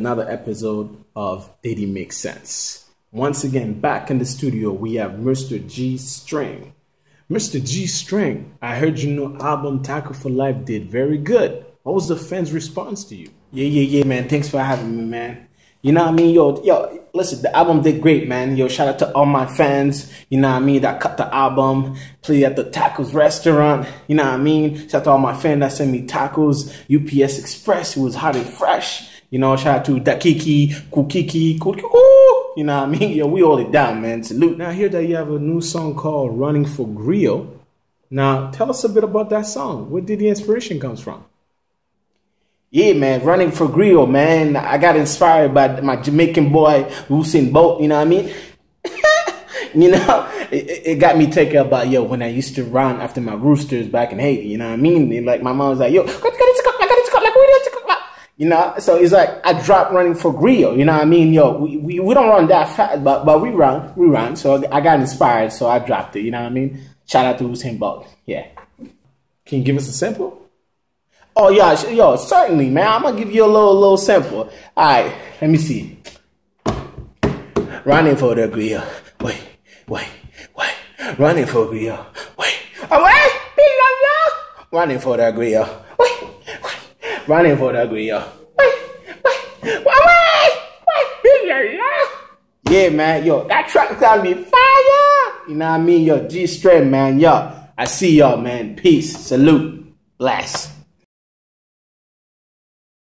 another episode of Did He Make Sense? Once again, back in the studio, we have Mr. G String. Mr. G String, I heard your new album, Tackle for Life, did very good. What was the fans' response to you? Yeah, man. Thanks for having me, man. You know what I mean? Yo, listen, the album did great, man. Yo, shout out to all my fans, you know what I mean, that cut the album, played at the tacos restaurant, you know what I mean? Shout out to all my fans that sent me tacos, UPS Express, it was hot and fresh. You know, shout out to Dakiki, Kukiki, Kukiku, you know what I mean? Yo, we hold it down, man. Salute. Now, I hear that you have a new song called Running for Griot. Now, tell us a bit about that song. Where did the inspiration come from? Yeah, man, Running for Griot, man. I got inspired by my Jamaican boy, Usain Bolt, you know what I mean? You know, it got me thinking about, yo, when I used to run after my roosters back in Haiti, you know what I mean? And like, my mom was like, yo, you know, so it's like, I dropped Running for Griot, you know what I mean? Yo, we don't run that fast, but we run. So I got inspired, so I dropped it, you know what I mean? Shout out to Usain Bolt, yeah. Can you give us a sample? Oh, yeah, yo, certainly, man. I'm going to give you a little sample. All right, let me see. Running for the griot. Wait. Running for griot. Wait. Running for the griot. Wait. Running for the griot. Wait. Yeah, man, yo, that track's got me fire. You know what I mean? Yo, G-String, man, yo. I see y'all, man. Peace. Salute. Bless.